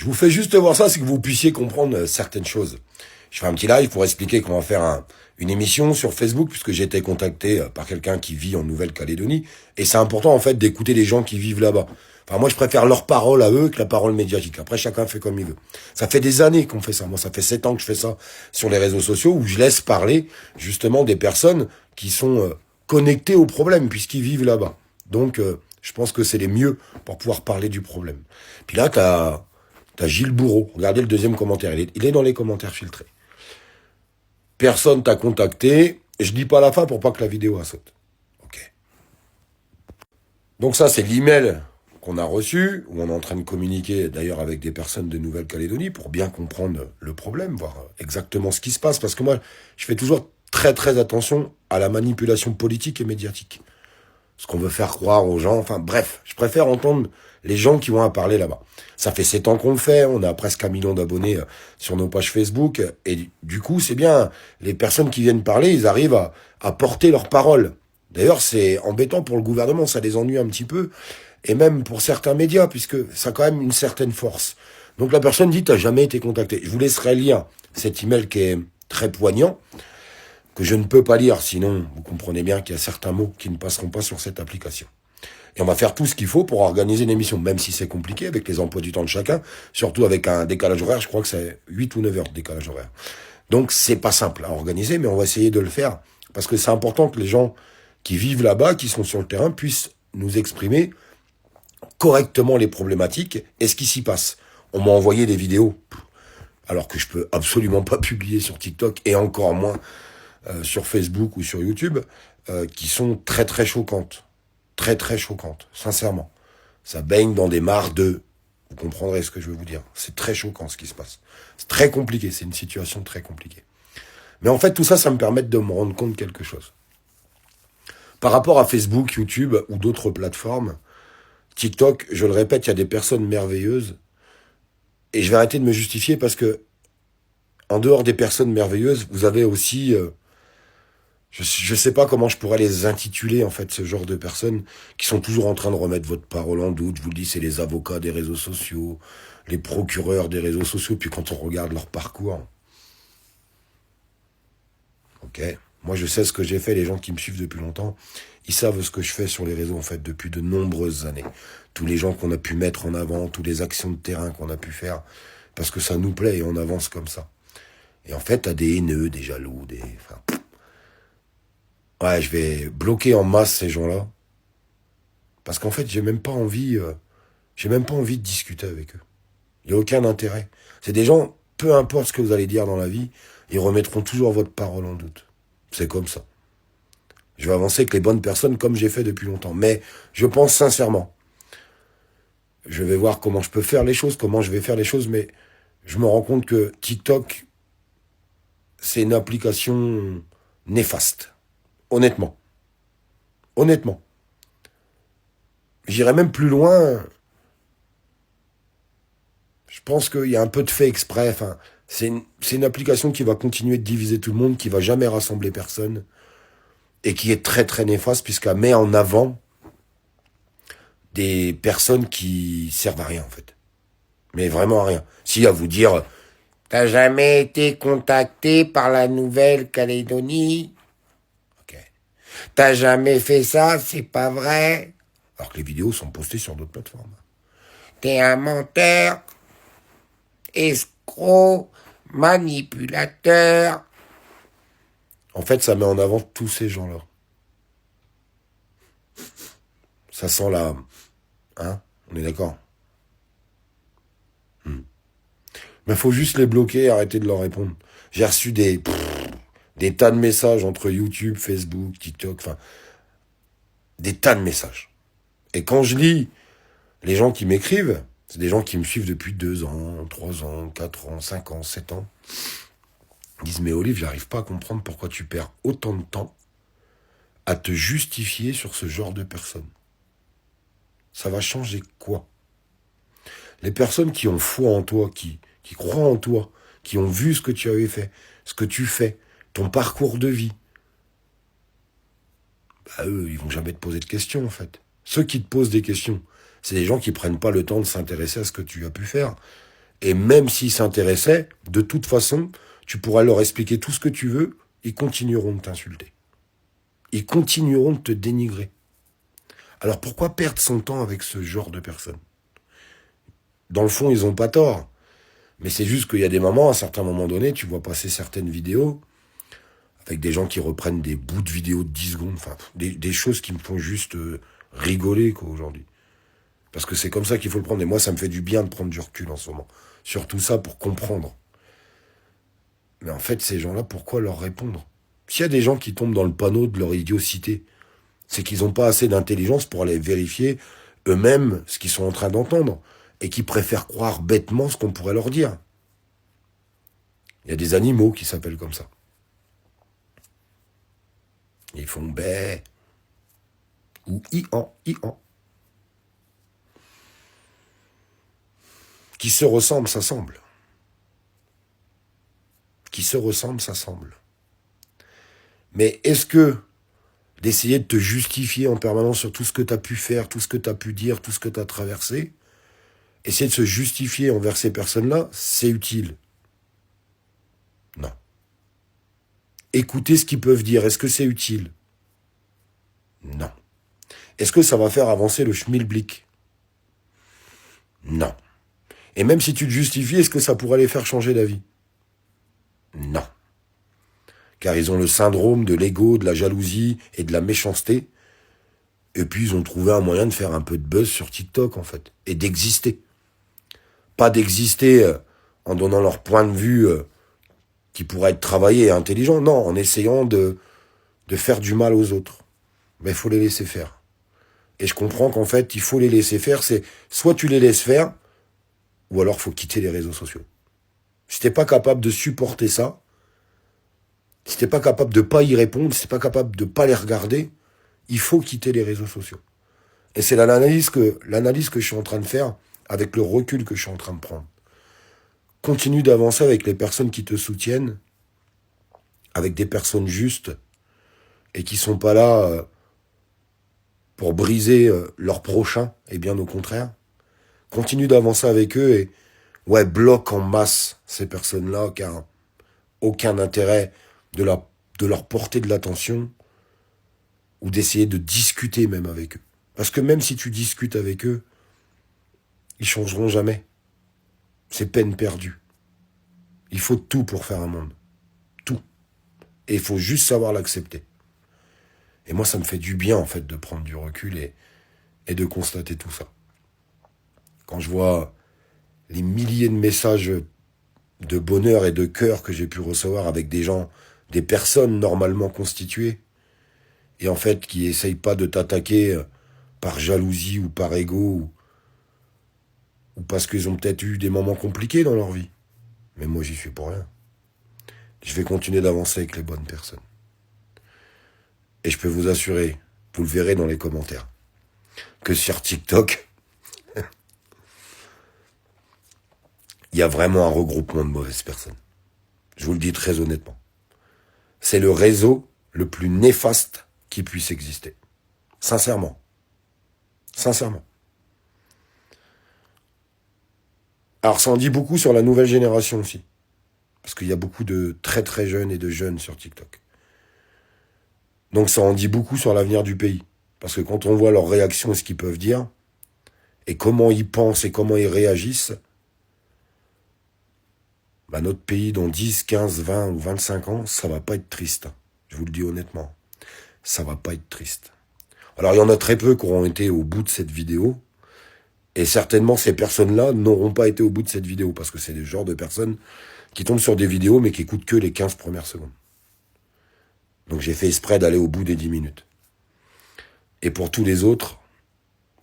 vous fais juste voir ça, c'est que vous puissiez comprendre certaines choses. Je fais un petit live pour expliquer comment faire une émission sur Facebook, puisque j'ai été contacté par quelqu'un qui vit en Nouvelle-Calédonie. Et c'est important, en fait, d'écouter les gens qui vivent là-bas. Enfin, moi, je préfère leur parole à eux que la parole médiatique. Après, chacun fait comme il veut. Ça fait des années qu'on fait ça. Moi, ça fait 7 ans que je fais ça sur les réseaux sociaux, où je laisse parler, justement, des personnes qui sont connectées au problème, puisqu'ils vivent là-bas. Donc, je pense que c'est les mieux pour pouvoir parler du problème. Puis là, t'as Gilles Bourreau. Regardez le deuxième commentaire. Il est dans les commentaires filtrés. Personne t'a contacté. Je dis pas la fin pour pas que la vidéo saute. Ok. Donc ça, c'est l'email qu'on a reçu, où on est en train de communiquer d'ailleurs avec des personnes de Nouvelle-Calédonie pour bien comprendre le problème, voir exactement ce qui se passe. Parce que moi, je fais toujours très très attention à la manipulation politique et médiatique. Ce qu'on veut faire croire aux gens. Enfin bref, je préfère entendre les gens qui vont en parler là-bas. Ça fait 7 ans qu'on le fait, on a presque 1 million d'abonnés sur nos pages Facebook, et du coup, c'est bien, les personnes qui viennent parler, ils arrivent à porter leur parole. D'ailleurs, c'est embêtant pour le gouvernement, ça les ennuie un petit peu, et même pour certains médias, puisque ça a quand même une certaine force. Donc la personne dit, t'as jamais été contacté. Je vous laisserai lire cet email qui est très poignant, que je ne peux pas lire, sinon vous comprenez bien qu'il y a certains mots qui ne passeront pas sur cette application. Et on va faire tout ce qu'il faut pour organiser une émission, même si c'est compliqué avec les emplois du temps de chacun, surtout avec un décalage horaire, je crois que c'est 8 ou 9 heures de décalage horaire. Donc c'est pas simple à organiser, mais on va essayer de le faire, parce que c'est important que les gens qui vivent là-bas, qui sont sur le terrain, puissent nous exprimer correctement les problématiques et ce qui s'y passe. On m'a envoyé des vidéos, alors que je peux absolument pas publier sur TikTok, et encore moins sur Facebook ou sur YouTube, qui sont très très choquantes. Très très choquantes, sincèrement. Ça baigne dans des mares de... Vous comprendrez ce que je veux vous dire. C'est très choquant ce qui se passe. C'est très compliqué, c'est une situation très compliquée. Mais en fait, tout ça, ça me permet de me rendre compte de quelque chose. Par rapport à Facebook, YouTube ou d'autres plateformes, TikTok, je le répète, il y a des personnes merveilleuses. Et je vais arrêter de me justifier parce que, en dehors des personnes merveilleuses, vous avez aussi... Je sais pas comment je pourrais les intituler, en fait, ce genre de personnes qui sont toujours en train de remettre votre parole en doute. Je vous le dis, c'est les avocats des réseaux sociaux, les procureurs des réseaux sociaux, puis quand on regarde leur parcours. Ok. Moi, je sais ce que j'ai fait, les gens qui me suivent depuis longtemps, ils savent ce que je fais sur les réseaux, en fait, depuis de nombreuses années. Tous les gens qu'on a pu mettre en avant, toutes les actions de terrain qu'on a pu faire, parce que ça nous plaît et on avance comme ça. Et en fait, t'as des haineux, des jaloux, des... Enfin, ouais, je vais bloquer en masse ces gens-là. Parce qu'en fait, j'ai même pas envie de discuter avec eux. Il n'y a aucun intérêt. C'est des gens, peu importe ce que vous allez dire dans la vie, ils remettront toujours votre parole en doute. C'est comme ça. Je vais avancer avec les bonnes personnes comme j'ai fait depuis longtemps. Mais je pense sincèrement. Je vais voir comment je peux faire les choses, comment je vais faire les choses, mais je me rends compte que TikTok, c'est une application néfaste. Honnêtement. Honnêtement. J'irai même plus loin. Je pense qu'il y a un peu de fait exprès. Enfin, c'est une application qui va continuer de diviser tout le monde, qui va jamais rassembler personne, et qui est très très néfaste puisqu'elle met en avant des personnes qui servent à rien en fait. Mais vraiment à rien. Si à vous dire, t'as jamais été contacté par la Nouvelle-Calédonie? Ok. T'as jamais fait ça, c'est pas vrai? Alors que les vidéos sont postées sur d'autres plateformes. T'es un menteur, escroc, manipulateur. En fait, ça met en avant tous ces gens-là. Ça sent la... Hein? On est d'accord? Mais faut juste les bloquer et arrêter de leur répondre. J'ai reçu des tas de messages entre YouTube, Facebook, TikTok, enfin... Des tas de messages. Et quand je lis les gens qui m'écrivent, c'est des gens qui me suivent depuis 2 ans, 3 ans, 4 ans, 5 ans, 7 ans. Ils disent, mais Olive, j'arrive pas à comprendre pourquoi tu perds autant de temps à te justifier sur ce genre de personnes. Ça va changer quoi? Les personnes qui ont foi en toi, qui croient en toi, qui ont vu ce que tu avais fait, ce que tu fais, ton parcours de vie, bah eux, ils vont jamais te poser de questions, en fait. Ceux qui te posent des questions, c'est des gens qui prennent pas le temps de s'intéresser à ce que tu as pu faire. Et même s'ils s'intéressaient, de toute façon, tu pourras leur expliquer tout ce que tu veux, ils continueront de t'insulter. Ils continueront de te dénigrer. Alors pourquoi perdre son temps avec ce genre de personnes? Dans le fond, ils n'ont pas tort. Mais c'est juste qu'il y a des moments, à certains moments donnés, tu vois passer certaines vidéos avec des gens qui reprennent des bouts de vidéos de 10 secondes, enfin, des choses qui me font juste rigoler, quoi, aujourd'hui. Parce que c'est comme ça qu'il faut le prendre. Et moi, ça me fait du bien de prendre du recul en ce moment. Surtout ça pour comprendre. Mais en fait, ces gens-là, pourquoi leur répondre? S'il y a des gens qui tombent dans le panneau de leur idiotie, c'est qu'ils n'ont pas assez d'intelligence pour aller vérifier eux-mêmes ce qu'ils sont en train d'entendre. Et qui préfèrent croire bêtement ce qu'on pourrait leur dire. Il y a des animaux qui s'appellent comme ça. Ils font bé ou i-an. Qui se ressemblent, ça semble. Qui se ressemblent, ça semble. Mais est-ce que d'essayer de te justifier en permanence sur tout ce que tu as pu faire, tout ce que tu as pu dire, tout ce que tu as traversé, essayer de se justifier envers ces personnes-là, c'est utile? Non. Écouter ce qu'ils peuvent dire, est-ce que c'est utile? Non. Est-ce que ça va faire avancer le schmilblick? Non. Et même si tu te justifies, est-ce que ça pourrait les faire changer d'avis? Non. Car ils ont le syndrome de l'ego, de la jalousie et de la méchanceté. Et puis ils ont trouvé un moyen de faire un peu de buzz sur TikTok, en fait. Et d'exister. Pas d'exister en donnant leur point de vue qui pourrait être travaillé et intelligent. Non, en essayant de faire du mal aux autres. Mais il faut les laisser faire. Et je comprends qu'en fait, il faut les laisser faire. C'est soit tu les laisses faire, ou alors il faut quitter les réseaux sociaux. Si t'es pas capable de supporter ça, si t'es pas capable de pas y répondre, si t'es pas capable de pas les regarder, il faut quitter les réseaux sociaux. Et c'est l'analyse que je suis en train de faire avec le recul que je suis en train de prendre. Continue d'avancer avec les personnes qui te soutiennent, avec des personnes justes et qui sont pas là pour briser leur prochain, et bien au contraire. Continue d'avancer avec eux et bloque en masse ces personnes-là, car aucun intérêt de leur porter de l'attention ou d'essayer de discuter même avec eux. Parce que même si tu discutes avec eux, ils changeront jamais. C'est peine perdue. Il faut tout pour faire un monde. Tout. Et il faut juste savoir l'accepter. Et moi, ça me fait du bien, en fait, de prendre du recul et de constater tout ça. Quand je vois les milliers de messages de bonheur et de cœur que j'ai pu recevoir avec des gens, des personnes normalement constituées, et en fait qui essayent pas de t'attaquer par jalousie ou par ego, ou parce qu'ils ont peut-être eu des moments compliqués dans leur vie. Mais moi, j'y suis pour rien. Je vais continuer d'avancer avec les bonnes personnes. Et je peux vous assurer, vous le verrez dans les commentaires, que sur TikTok, il y a vraiment un regroupement de mauvaises personnes. Je vous le dis très honnêtement. C'est le réseau le plus néfaste qui puisse exister. Sincèrement. Sincèrement. Alors ça en dit beaucoup sur la nouvelle génération aussi. Parce qu'il y a beaucoup de très très jeunes et de jeunes sur TikTok. Donc ça en dit beaucoup sur l'avenir du pays. Parce que quand on voit leurs réactions et ce qu'ils peuvent dire, et comment ils pensent et comment ils réagissent, notre pays dans 10, 15, 20 ou 25 ans, ça va pas être triste. Je vous le dis honnêtement. Ça va pas être triste. Alors il y en a très peu qui auront été au bout de cette vidéo. Et certainement ces personnes-là n'auront pas été au bout de cette vidéo. Parce que c'est le genre de personnes qui tombent sur des vidéos mais qui écoutent que les 15 premières secondes. Donc j'ai fait exprès d'aller au bout des 10 minutes. Et pour tous les autres,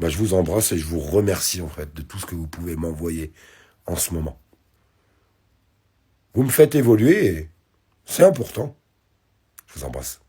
je vous embrasse et je vous remercie en fait de tout ce que vous pouvez m'envoyer en ce moment. Vous me faites évoluer et c'est important. Je vous embrasse.